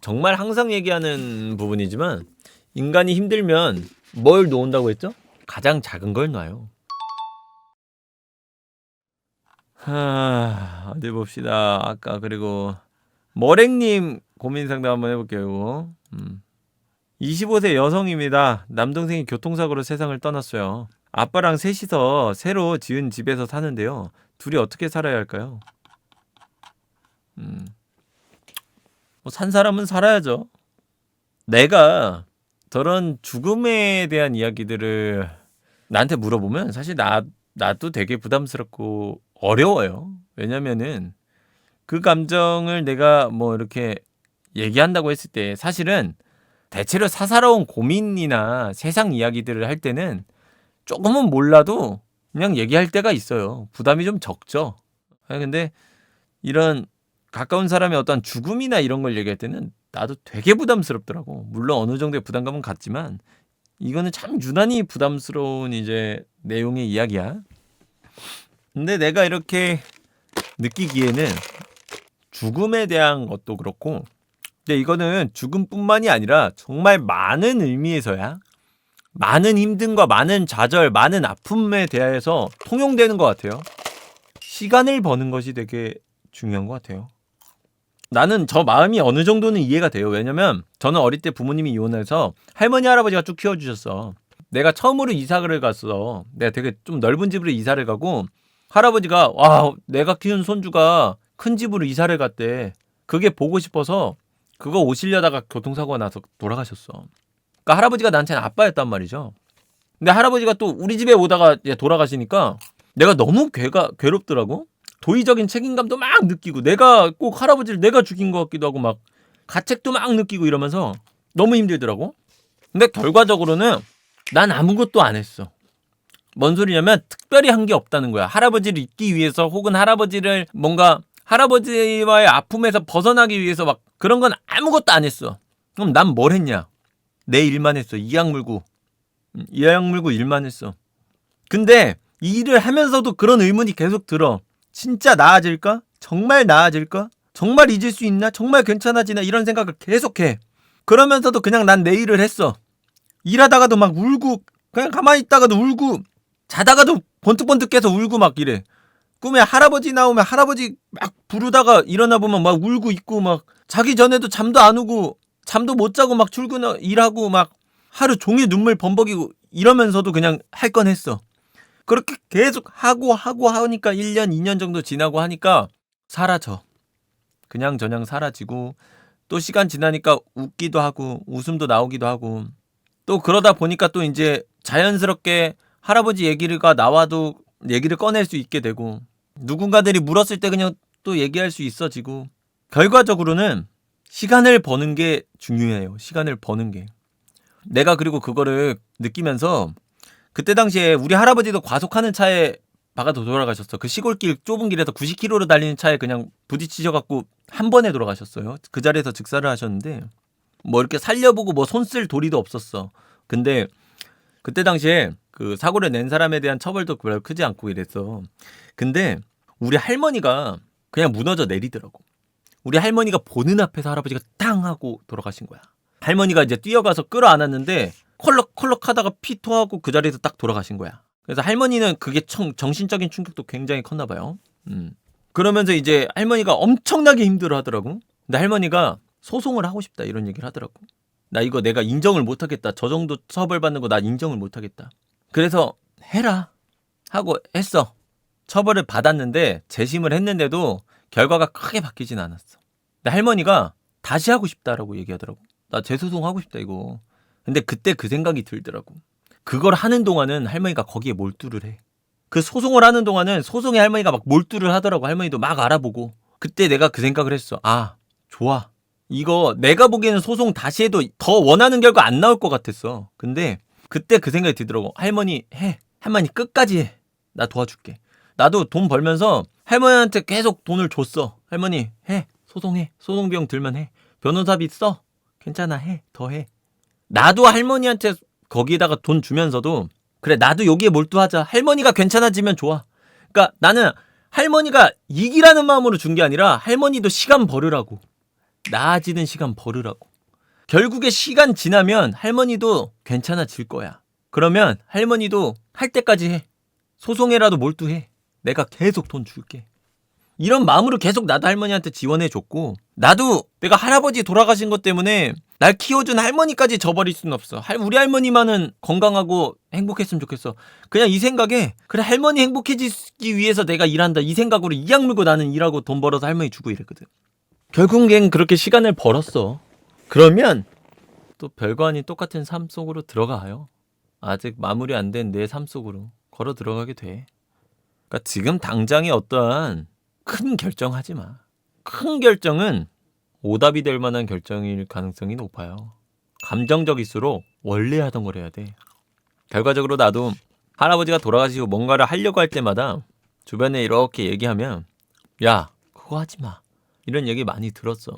정말 항상 얘기하는 부분이지만 인간이 힘들면 뭘 놓은다고 했죠? 가장 작은 걸 놔요. 어디 봅시다. 아까 그리고 머랭님 고민 상담 한번 해볼게요. 이거. 25세 여성입니다. 남동생이 교통사고로 세상을 떠났어요. 아빠랑 셋이서 새로 지은 집에서 사는데요. 둘이 어떻게 살아야 할까요? 뭐 산 사람은 살아야죠. 내가 저런 죽음에 대한 이야기들을 나한테 물어보면 사실 나도 되게 부담스럽고 어려워요. 왜냐면은 그 감정을 내가 뭐 이렇게 얘기한다고 했을 때 사실은 대체로 사사로운 고민이나 세상 이야기들을 할 때는 조금은 몰라도 그냥 얘기할 때가 있어요. 부담이 좀 적죠. 근데 이런 가까운 사람의 어떤 죽음이나 이런 걸 얘기할 때는 나도 되게 부담스럽더라고. 물론 어느 정도의 부담감은 갖지만 이거는 참 유난히 부담스러운 이제 내용의 이야기야. 근데 내가 이렇게 느끼기에는 죽음에 대한 것도 그렇고, 근데 이거는 죽음뿐만이 아니라 정말 많은 의미에서야 많은 힘듦과 많은 좌절, 많은 아픔에 대해서 통용되는 것 같아요. 시간을 버는 것이 되게 중요한 것 같아요. 나는 저 마음이 어느 정도는 이해가 돼요. 왜냐면 저는 어릴 때 부모님이 이혼해서 할머니 할아버지가 쭉 키워주셨어. 내가 처음으로 이사를 갔어. 내가 되게 좀 넓은 집으로 이사를 가고 할아버지가 와 내가 키운 손주가 큰 집으로 이사를 갔대. 그게 보고 싶어서 그거 오시려다가 교통사고가 나서 돌아가셨어. 그러니까 할아버지가 나한테는 아빠였단 말이죠. 근데 할아버지가 또 우리 집에 오다가 돌아가시니까 내가 너무 괴롭더라고. 도의적인 책임감도 막 느끼고 내가 꼭 할아버지를 내가 죽인 것 같기도 하고 막 가책도 막 느끼고 이러면서 너무 힘들더라고. 근데 결과적으로는 난 아무것도 안 했어. 뭔 소리냐면 특별히 한 게 없다는 거야. 할아버지를 잊기 위해서 혹은 할아버지를 뭔가 할아버지와의 아픔에서 벗어나기 위해서 막 그런 건 아무것도 안 했어. 그럼 난 뭘 했냐? 내 일만 했어. 이악 물고 일만 했어. 근데 이 일을 하면서도 그런 의문이 계속 들어. 진짜 나아질까? 정말 나아질까? 정말 잊을 수 있나? 정말 괜찮아지나? 이런 생각을 계속해. 그러면서도 그냥 난 내 일을 했어. 일하다가도 막 울고 그냥 가만히 있다가도 울고 자다가도 번뜩번뜩 깨서 울고 막 이래. 꿈에 할아버지 나오면 할아버지 막 부르다가 일어나 보면 막 울고 있고 막 자기 전에도 잠도 안 오고 잠도 못 자고 막 출근 일하고 막 하루 종일 눈물 범벅이고 이러면서도 그냥 할 건 했어. 그렇게 계속 하고 하니까 1년, 2년 정도 지나고 하니까 사라져. 그냥 저냥 사라지고 또 시간 지나니까 웃기도 하고 웃음도 나오기도 하고 또 그러다 보니까 또 이제 자연스럽게 할아버지 얘기가 나와도 얘기를 꺼낼 수 있게 되고 누군가들이 물었을 때 그냥 또 얘기할 수 있어지고 결과적으로는 시간을 버는 게 중요해요. 시간을 버는 게. 내가 그리고 그거를 느끼면서 그때 당시에 우리 할아버지도 과속하는 차에 박아서 돌아가셨어. 그 시골길 좁은 길에서 90km로 달리는 차에 그냥 부딪히셔갖고 한 번에 돌아가셨어요. 그 자리에서 즉사를 하셨는데 뭐 이렇게 살려보고 뭐 손 쓸 도리도 없었어. 근데 그때 당시에 그 사고를 낸 사람에 대한 처벌도 별로 크지 않고 이랬어. 근데 우리 할머니가 그냥 무너져 내리더라고. 우리 할머니가 보는 앞에서 할아버지가 땅 하고 돌아가신 거야. 할머니가 이제 뛰어가서 끌어안았는데 컬럭컬럭 하다가 피 토하고 그 자리에서 딱 돌아가신 거야. 그래서 할머니는 그게 정신적인 충격도 굉장히 컸나 봐요. 그러면서 이제 할머니가 엄청나게 힘들어 하더라고. 근데 할머니가 소송을 하고 싶다 이런 얘기를 하더라고. 나 이거 내가 인정을 못 하겠다. 저 정도 처벌받는 거 나 인정을 못 하겠다. 그래서 해라 하고 했어. 처벌을 받았는데 재심을 했는데도 결과가 크게 바뀌진 않았어. 근데 할머니가 다시 하고 싶다라고 얘기하더라고. 나 재소송하고 싶다 이거. 근데 그때 그 생각이 들더라고. 그걸 하는 동안은 할머니가 거기에 몰두를 해. 그 소송을 하는 동안은 소송에 할머니가 막 몰두를 하더라고. 할머니도 막 알아보고. 그때 내가 그 생각을 했어. 아, 좋아. 이거 내가 보기에는 소송 다시 해도 더 원하는 결과 안 나올 것 같았어. 근데 그때 그 생각이 들더라고. 할머니 해. 할머니 끝까지 해. 나 도와줄게. 나도 돈 벌면서 할머니한테 계속 돈을 줬어. 할머니 해. 소송해. 소송 비용 들면 해. 변호사비 써. 괜찮아 해. 더 해. 나도 할머니한테 거기에다가 돈 주면서도 그래 나도 여기에 몰두하자. 할머니가 괜찮아지면 좋아. 그러니까 나는 할머니가 이기라는 마음으로 준 게 아니라 할머니도 시간 벌으라고. 나아지는 시간 벌으라고. 결국에 시간 지나면 할머니도 괜찮아질 거야. 그러면 할머니도 할 때까지 해. 소송해라도 몰두해. 내가 계속 돈 줄게. 이런 마음으로 계속 나도 할머니한테 지원해줬고, 나도 내가 할아버지 돌아가신 것 때문에 날 키워준 할머니까지 져버릴 수는 없어. 우리 할머니만은 건강하고 행복했으면 좋겠어. 그냥 이 생각에 그래 할머니 행복해지기 위해서 내가 일한다 이 생각으로 이악 물고 나는 일하고 돈 벌어서 할머니 주고 이랬거든. 결국엔 그렇게 시간을 벌었어. 그러면 또 별거 아닌 똑같은 삶 속으로 들어가요. 아직 마무리 안 된 내 삶 속으로 걸어 들어가게 돼. 그러니까 지금 당장에 어떠한 큰 결정하지 마. 큰 결정은 오답이 될 만한 결정일 가능성이 높아요. 감정적일수록 원래 하던 걸 해야 돼. 결과적으로 나도 할아버지가 돌아가시고 뭔가를 하려고 할 때마다 주변에 이렇게 얘기하면 야 그거 하지 마 이런 얘기 많이 들었어.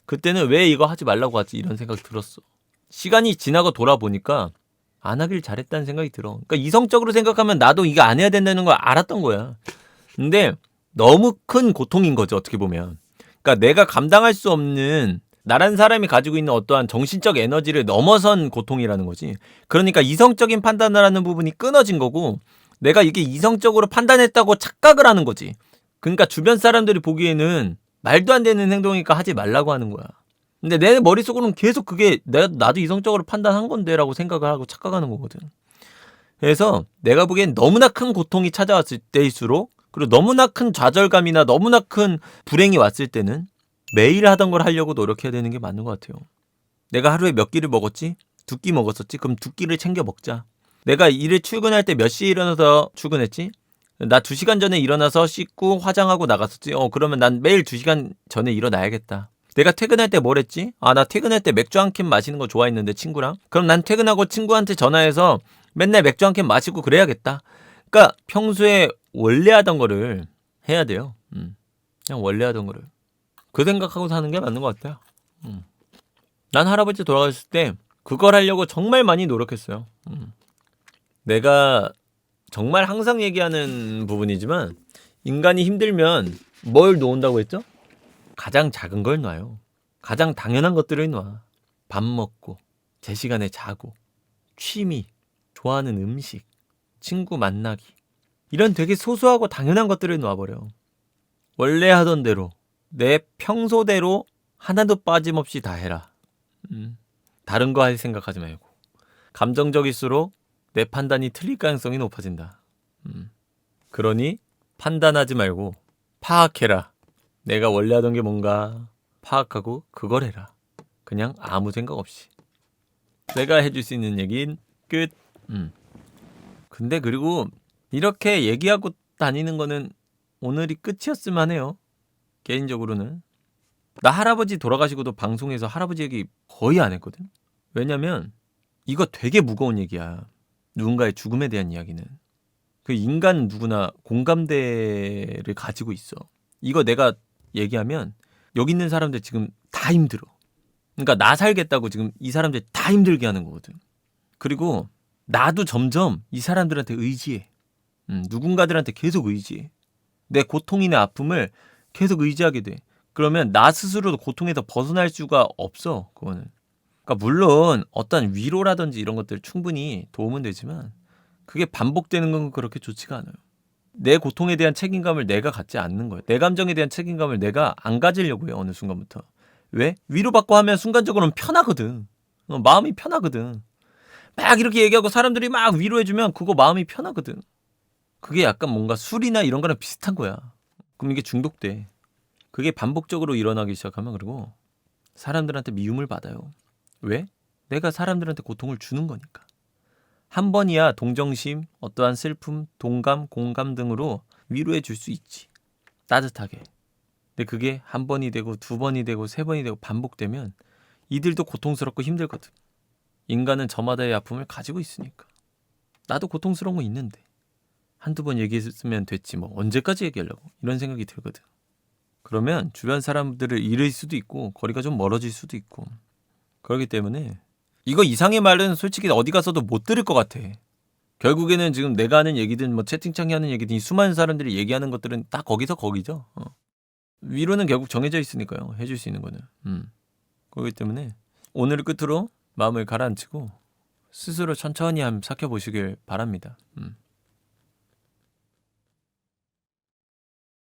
그때는 왜 이거 하지 말라고 하지 이런 생각 들었어. 시간이 지나고 돌아보니까 안 하길 잘했다는 생각이 들어. 그러니까 이성적으로 생각하면 나도 이거 안 해야 된다는 걸 알았던 거야. 근데 너무 큰 고통인 거죠 어떻게 보면. 그러니까 내가 감당할 수 없는 나란 사람이 가지고 있는 어떠한 정신적 에너지를 넘어선 고통이라는 거지. 그러니까 이성적인 판단을 하는 부분이 끊어진 거고 내가 이게 이성적으로 판단했다고 착각을 하는 거지. 그러니까 주변 사람들이 보기에는 말도 안 되는 행동이니까 하지 말라고 하는 거야. 근데 내 머릿속으로는 계속 그게 나도 이성적으로 판단한 건데 라고 생각을 하고 착각하는 거거든. 그래서 내가 보기엔 너무나 큰 고통이 찾아왔을 때일수록 그리고 너무나 큰 좌절감이나 너무나 큰 불행이 왔을 때는 매일 하던 걸 하려고 노력해야 되는 게 맞는 것 같아요. 내가 하루에 몇 끼를 먹었지? 2끼 먹었었지? 그럼 2끼를 챙겨 먹자. 내가 일을 출근할 때 몇 시에 일어나서 출근했지? 나 2시간 전에 일어나서 씻고 화장하고 나갔었지? 그러면 난 매일 2시간 전에 일어나야겠다. 내가 퇴근할 때 뭘 했지? 나 퇴근할 때 맥주 한 캔 마시는 거 좋아했는데 친구랑. 그럼 난 퇴근하고 친구한테 전화해서 맨날 맥주 한 캔 마시고 그래야겠다. 그러니까 평소에 원래 하던 거를 해야 돼요. 그냥 원래 하던 거를. 그 생각하고 사는 게 맞는 것 같아요. 난 할아버지 돌아가셨을 때 그걸 하려고 정말 많이 노력했어요. 내가 정말 항상 얘기하는 부분이지만 인간이 힘들면 뭘 놓은다고 했죠? 가장 작은 걸 놔요. 가장 당연한 것들을 놔. 밥 먹고 제 시간에 자고 취미, 좋아하는 음식, 친구 만나기 이런 되게 소소하고 당연한 것들을 놔버려. 원래 하던 대로 내 평소대로 하나도 빠짐없이 다 해라. 다른 거 할 생각하지 말고. 감정적일수록 내 판단이 틀릴 가능성이 높아진다. 그러니 판단하지 말고 파악해라. 내가 원래 하던 게 뭔가 파악하고 그걸 해라. 그냥 아무 생각 없이. 내가 해줄 수 있는 얘기는 끝. 근데 그리고 이렇게 얘기하고 다니는 거는 오늘이 끝이었으면 해요. 개인적으로는. 나 할아버지 돌아가시고도 방송에서 할아버지 얘기 거의 안 했거든. 왜냐면 이거 되게 무거운 얘기야. 누군가의 죽음에 대한 이야기는. 그 인간 누구나 공감대를 가지고 있어. 이거 내가 얘기하면 여기 있는 사람들 지금 다 힘들어. 그러니까 나 살겠다고 지금 이 사람들 다 힘들게 하는 거거든. 그리고 나도 점점 이 사람들한테 의지해. 누군가들한테 계속 의지해. 내 고통이나 아픔을 계속 의지하게 돼. 그러면 나 스스로도 고통에서 벗어날 수가 없어. 그거는. 그러니까 물론 어떤 위로라든지 이런 것들 충분히 도움은 되지만 그게 반복되는 건 그렇게 좋지가 않아요. 내 고통에 대한 책임감을 내가 갖지 않는 거예요. 내 감정에 대한 책임감을 내가 안 가지려고 해요. 어느 순간부터. 왜? 위로받고 하면 순간적으로는 편하거든. 마음이 편하거든. 막 이렇게 얘기하고 사람들이 막 위로해주면 그거 마음이 편하거든. 그게 약간 뭔가 술이나 이런 거랑 비슷한 거야. 그럼 이게 중독돼. 그게 반복적으로 일어나기 시작하면 그리고 사람들한테 미움을 받아요. 왜? 내가 사람들한테 고통을 주는 거니까. 한 번이야 동정심, 어떠한 슬픔, 동감, 공감 등으로 위로해 줄 수 있지. 따뜻하게. 근데 그게 한 번이 되고 두 번이 되고 세 번이 되고 반복되면 이들도 고통스럽고 힘들거든. 인간은 저마다의 아픔을 가지고 있으니까. 나도 고통스러운 거 있는데 한두 번 얘기했으면 됐지 뭐 언제까지 얘기하려고 이런 생각이 들거든. 그러면 주변 사람들을 잃을 수도 있고 거리가 좀 멀어질 수도 있고 그렇기 때문에 이거 이상의 말은 솔직히 어디 가서도 못 들을 것 같아. 결국에는 지금 내가 하는 얘기든 뭐 채팅창에 하는 얘기든 이 수많은 사람들이 얘기하는 것들은 다 거기서 거기죠. 위로는 결국 정해져 있으니까요. 해줄 수 있는 거는. 그렇기 때문에 오늘 끝으로 마음을 가라앉히고 스스로 천천히 한번 삭혀 보시길 바랍니다.